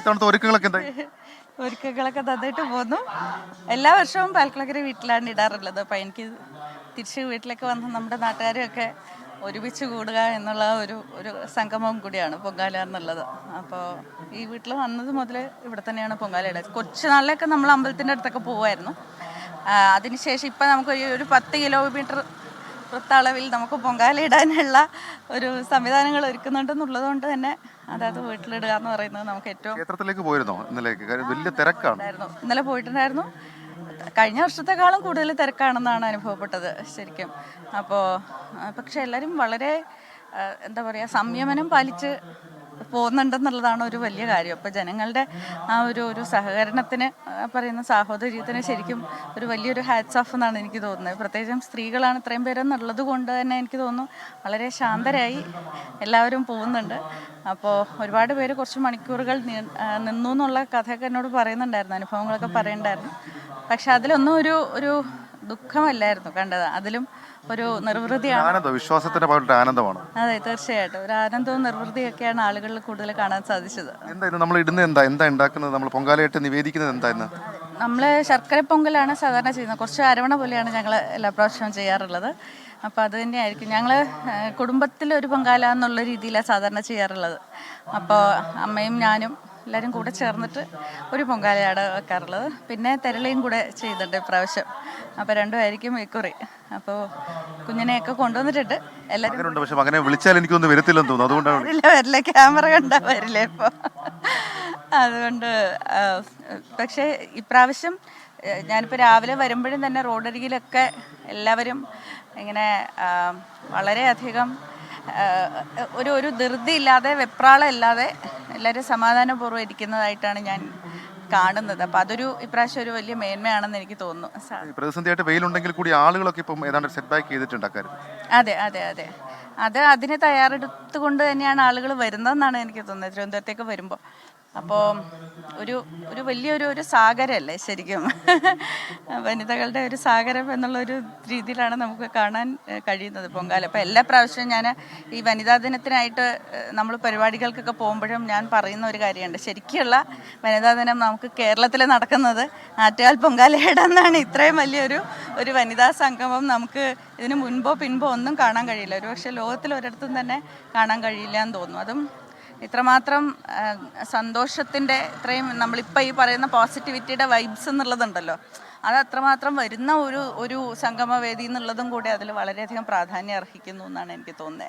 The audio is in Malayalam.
ഒരുക്കങ്ങളൊക്കെ നന്നായിട്ട് പോകുന്നു. എല്ലാ വർഷവും പാൽക്കുളക്കര വീട്ടിലാണ് ഇടാറുള്ളത്. അപ്പം എനിക്ക് തിരിച്ച് വീട്ടിലൊക്കെ വന്ന് നമ്മുടെ നാട്ടുകാരെയൊക്കെ ഒരുമിച്ച് കൂടുക എന്നുള്ള ഒരു സംഗമം കൂടിയാണ് പൊങ്കാല എന്നുള്ളത്. അപ്പോൾ ഈ വീട്ടിൽ വന്നത് മുതൽ ഇവിടെ തന്നെയാണ് പൊങ്കാല ഇടുക. കൊച്ചുനാളിലൊക്കെ നമ്മൾ അമ്പലത്തിൻ്റെ അടുത്തൊക്കെ പോകുമായിരുന്നു. അതിനുശേഷം ഇപ്പം നമുക്ക് ഒരു 10 കിലോമീറ്റർ വൃത്തളവിൽ നമുക്ക് പൊങ്കാല ഇടാനുള്ള ഒരു സംവിധാനങ്ങൾ ഒരുക്കുന്നുണ്ടെന്നുള്ളത് കൊണ്ട് തന്നെ അതായത് വീട്ടിലിടുക എന്ന് പറയുന്നത് നമുക്ക് ഏറ്റവും ക്ഷേത്രത്തിലേക്ക് പോയിരുന്നോ വലിയ തിരക്കാണ്. ഇന്നലെ പോയിട്ടുണ്ടായിരുന്നു. കഴിഞ്ഞ വർഷത്തെക്കാളും കൂടുതൽ തിരക്കാണെന്നാണ് അനുഭവപ്പെട്ടത് ശരിക്കും. അപ്പോൾ പക്ഷെ എല്ലാവരും വളരെ എന്താ പറയുക സംയമനം പാലിച്ച് പോകുന്നുണ്ടെന്നുള്ളതാണ് ഒരു വലിയ കാര്യം. അപ്പോൾ ജനങ്ങളുടെ ആ ഒരു സഹകരണത്തിന് പറയുന്ന സാഹോദര്യത്തിന് ശരിക്കും ഒരു വലിയൊരു ഹാറ്റ്സ് ഓഫ് എന്നാണ് എനിക്ക് തോന്നുന്നത്. പ്രത്യേകിച്ചും സ്ത്രീകളാണ് ഇത്രയും പേരെന്നുള്ളത് കൊണ്ട് തന്നെ എനിക്ക് തോന്നുന്നു വളരെ ശാന്തരായി എല്ലാവരും പോകുന്നുണ്ട്. അപ്പോൾ ഒരുപാട് പേര് കുറച്ച് മണിക്കൂറുകൾ നിന്നു എന്നുള്ള കഥയൊക്കെ എന്നോട് പറയുന്നുണ്ടായിരുന്നു, അനുഭവങ്ങളൊക്കെ പറയുന്നുണ്ടായിരുന്നു. പക്ഷെ അതിലൊന്നും ഒരു ദുഃഖമല്ലായിരുന്നു കണ്ടത്, അതിലും ഒരു നിർവൃതിയാണ്, വിശ്വാസത്തിന്റെ ആനന്ദമാണ്. അതെ, തീർച്ചയായിട്ടും ഒരു ആനന്ദവും നിർവൃതിയൊക്കെയാണ് ആളുകളിൽ കൂടുതൽ കാണാൻ സാധിച്ചത്. നമ്മൾ ഇടുന്നത് എന്താ ഉണ്ടാക്കുന്നത്, നമ്മൾ പൊങ്കാലയായിട്ട് നിവേദിക്കുന്നത് എന്തായിരുന്നു? നമ്മൾ ശർക്കര പൊങ്കലാണ് സാധാരണ ചെയ്യുന്നത്. കുറച്ച് അരവണ പോലെയാണ് ഞങ്ങൾ എല്ലാ പ്രാവശ്യവും ചെയ്യാറുള്ളത്. അപ്പോൾ അത് തന്നെയായിരിക്കും ഞങ്ങൾ കുടുംബത്തിലൊരു പൊങ്കാല എന്നുള്ള രീതിയിലാണ് സാധാരണ ചെയ്യാറുള്ളത്. അപ്പോൾ അമ്മയും ഞാനും എല്ലാവരും കൂടെ ചേർന്നിട്ട് ഒരു പൊങ്കാലയാണ് വെക്കാറുള്ളത്. പിന്നെ തെരളയും കൂടെ ചെയ്തിട്ടുണ്ട് ഇപ്രാവശ്യം. അപ്പോൾ രണ്ടുമായിരിക്കും ഇക്കുറി. അപ്പോൾ കുഞ്ഞിനെയൊക്കെ കൊണ്ടുവന്നിട്ടുണ്ട് എല്ലാവരും. പക്ഷെ മകനെ വിളിച്ചാൽ എനിക്കൊന്നും വരത്തില്ലെന്ന് തോന്നുന്നു, അതുകൊണ്ടാണ് വരില്ല, ക്യാമറ കണ്ടാൽ വരില്ലേ ഇപ്പോൾ. അതുകൊണ്ട് പക്ഷേ ഇപ്രാവശ്യം ഞാനിപ്പോൾ രാവിലെ വരുമ്പോഴും തന്നെ റോഡരികിലൊക്കെ എല്ലാവരും ഇങ്ങനെ വളരെയധികം ഒരു ധൃതിയില്ലാതെ വെപ്രാളമില്ലാതെ എല്ലാവരും സമാധാനപൂർവ്വം ഇരിക്കുന്നതായിട്ടാണ് ഞാൻ കാണുന്നത്. അപ്പം അതൊരു ഇപ്രാവശ്യം ഒരു വലിയ മേന്മയാണെന്ന് എനിക്ക് തോന്നുന്നു. പ്രതിസന്ധിയായിട്ട് വെയിലുണ്ടെങ്കിൽ കൂടി ആളുകളൊക്കെ ഇപ്പം ഏതാണ്ട് സെറ്റ് ബാക്ക് ചെയ്തിട്ടുണ്ട്. അതെ അതെ അതെ, അതിന് തയ്യാറെടുത്തുകൊണ്ട് തന്നെയാണ് ആളുകൾ വരുന്നതെന്നാണ് എനിക്ക് തോന്നുന്നത് തിരുവനന്തപുരത്തേക്ക് വരുമ്പോൾ. അപ്പോൾ ഒരു വലിയൊരു സാഗരമല്ലേ ശരിക്കും, വനിതകളുടെ ഒരു സാഗരം എന്നുള്ളൊരു രീതിയിലാണ് നമുക്ക് കാണാൻ കഴിയുന്നത് പൊങ്കാല. അപ്പോൾ എല്ലാ പ്രാവശ്യവും ഞാൻ ഈ വനിതാ ദിനത്തിനായിട്ട് നമ്മൾ പരിപാടികൾക്കൊക്കെ പോകുമ്പോഴും ഞാൻ പറയുന്ന ഒരു കാര്യമുണ്ട്, ശരിക്കുള്ള വനിതാ ദിനം നമുക്ക് കേരളത്തിൽ നടക്കുന്നത് ആറ്റുകാൽ പൊങ്കാലയിടാന്നാണ്. ഇത്രയും വലിയൊരു വനിതാ സംഗമം നമുക്ക് ഇതിന് മുൻപോ പിൻപോ ഒന്നും കാണാൻ കഴിയില്ല. ഒരു പക്ഷേ ലോകത്തിൽ ഒരിടത്തും തന്നെ കാണാൻ കഴിയില്ല എന്ന് തോന്നുന്നു. അതും ഇത്രമാത്രം സന്തോഷത്തിൻ്റെ ഇത്രയും നമ്മളിപ്പോൾ ഈ പറയുന്ന പോസിറ്റിവിറ്റിയുടെ വൈബ്സ് എന്നുള്ളതുണ്ടല്ലോ, അത് അത്രമാത്രം വരുന്ന ഒരു സംഗമവേദി എന്നുള്ളതും കൂടെ അതിൽ വളരെയധികം പ്രാധാന്യം അർഹിക്കുന്നു എന്നാണ് എനിക്ക് തോന്നുന്നത്.